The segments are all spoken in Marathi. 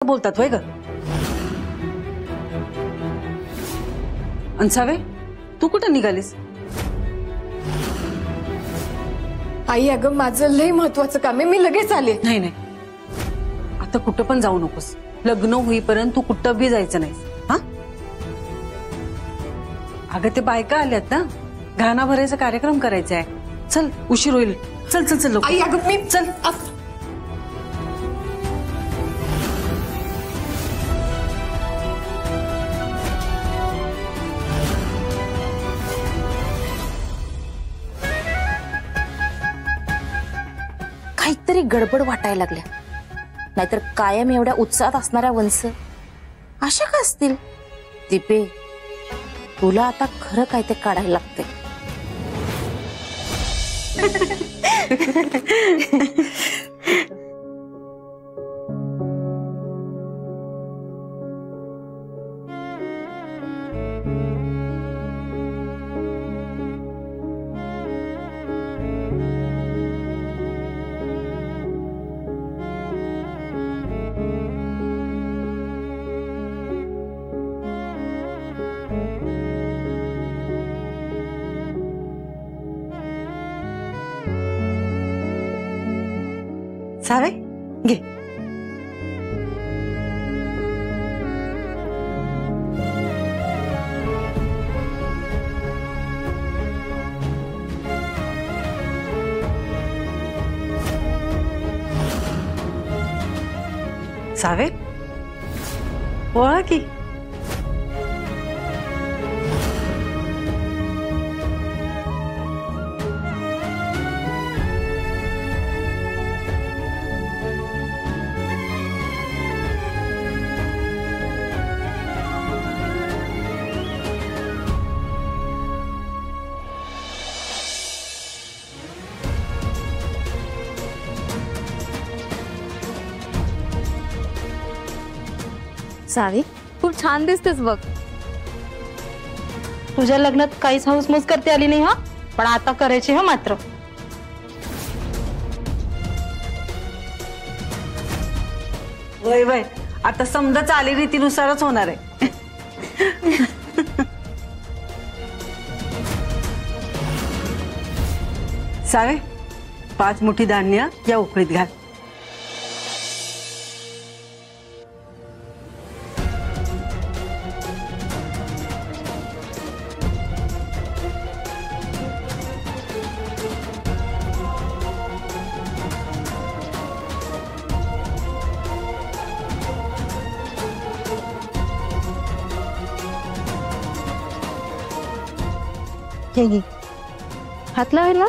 बोलतात वय ग? अंसावे, तू कुठं निघालीस? आई अगं माझं लय महत्वाचं काम आहे, मी लगेच आले. नाही नाही, आता कुठं पण जाऊ नकोस. लग्न होईपर्यंत तू कुठं बी जायचं नाहीस. हा अगं ते बायका आल्यात ना, घाणा भरायचा कार्यक्रम करायचा आहे. चल उशीर होईल. चल चल चल आई अगं मी चल. काहीतरी गडबड वाटायला लागल्या. नाहीतर कायम एवढ्या उत्साहात असणाऱ्या वंस अशा का असतील? दीपे, तुला आता खरं काय ते काढायला लागते. सावे घे. सावे ओळख की. सावी, खूप छान दिसतेस बघ. तुझ्या लग्नात काहीच हाऊसमौज करते आली नाही हा, पण आता करायची हा मात्र. वय वय, आता समजा चालीरीतीनुसारच होणार आहे. सावे, 5 मुठी धान्य या उकळीत घाल. हात लावायला.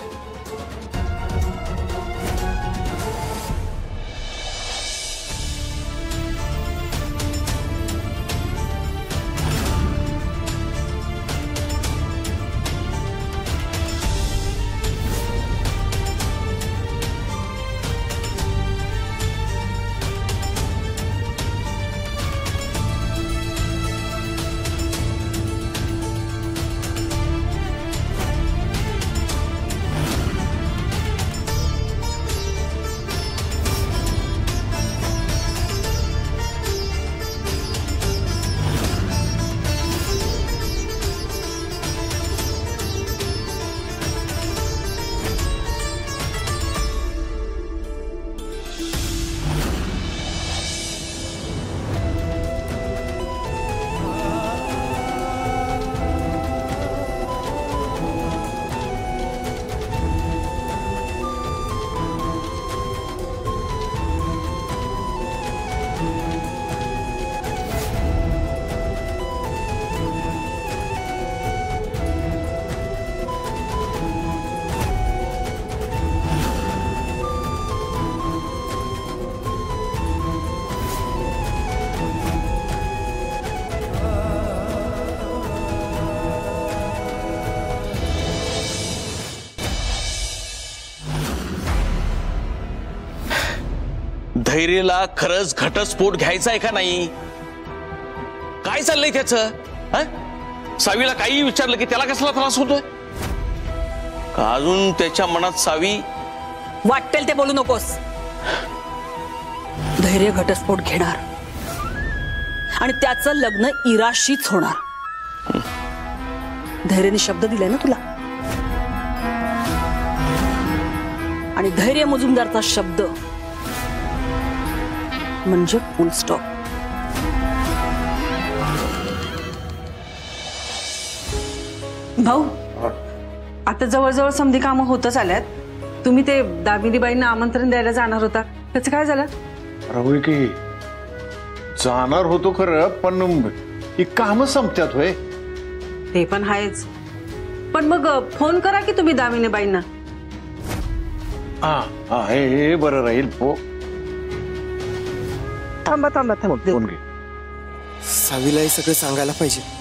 धैर्यला खरंच घटस्फोट घ्यायचा आहे का नाही? काय चाललंय त्याचं? सावीला काही विचारलं की त्याला कसला त्रास होतोय? का अजून त्याच्या मनात सावी वाटेल ते बोलू नकोस. धैर्य घटस्फोट घेणार आणि त्याचं लग्न इराशीच होणार. धैर्याने शब्द दिलाय ना तुला, आणि धैर्य मुजुमदारचा शब्द म्हणजे फुल स्टॉप. भाऊ, आता जवळजवळ समधी कामं होतच आल्यात. तुम्ही ते दामिनीबाईंना आमंत्रण द्यायला जाणार होता, त्याचं काय झालं? होय की जाणार होतो खरं, पण ही काम संपत्यात होय. ते पण आहेच, पण मग फोन करा की तुम्ही दामिनीबाईंना. हा हे बरं राहील. हो थांबा थांबा थांबा फोन घे. सावीला हे सगळं सांगायला पाहिजे.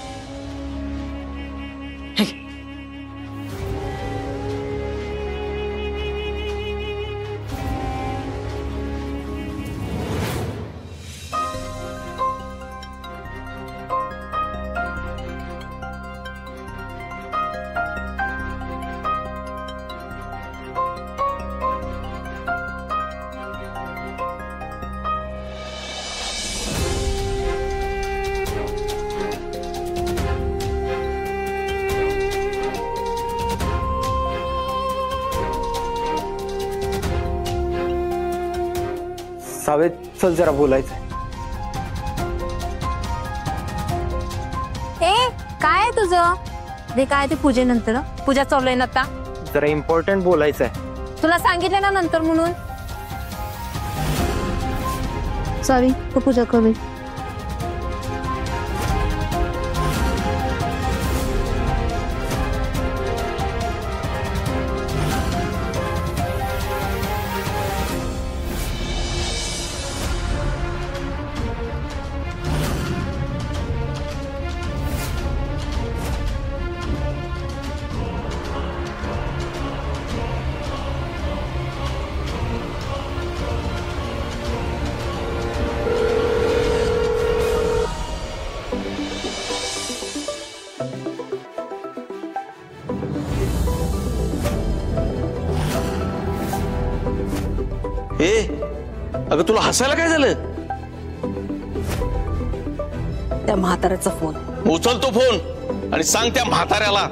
सावेत चल जरा बोलायचं. काय आहे तुझं? ते काय ते पूजेनंतर पूजा चालू आहे ना आता. जरा इम्पॉर्टंट बोलायचं आहे. तुला सांगितलं ना नंतर म्हणून. सॉरी, तू पूजा करू. अगं तुला हसायला काय झालं? त्या म्हाताऱ्याचा फोन. उचल तो फोन आणि सांग त्या म्हाताऱ्याला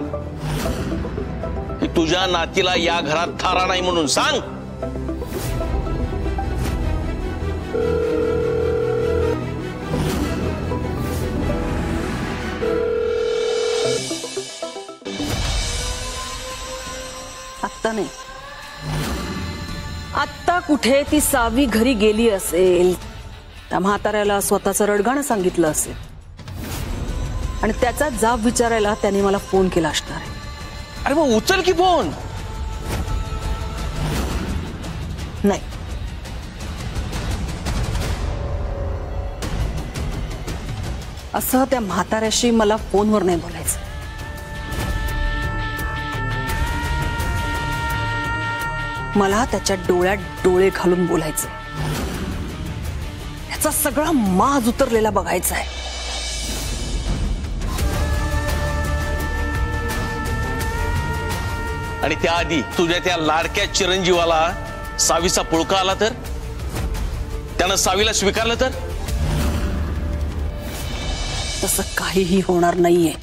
की तुझ्या नातीला या घरात थारा नाही म्हणून सांग. आत्ता नाही, आत्ता कुठे ती सावी घरी गेली असेल, त्या म्हाताऱ्याला स्वतःचं रडगाणं सांगितलं असेल आणि त्याचा जाब विचारायला त्याने मला फोन केला असणार आहे. अरे मग उचल की फोन. नाही, असं त्या म्हाताऱ्याशी मला फोनवर नाही बोलायचं. मला त्याच्या डोळ्यात डोळे घालून बोलायचं. त्याचा सगळा माज उतरलेला बघायचा आहे. आणि त्याआधी तुझ्या त्या लाडक्या चिरंजीवाला सावीचा पुळका आला तर, त्यानं सावीला स्वीकारलं तर? तसं काहीही होणार नाहीये.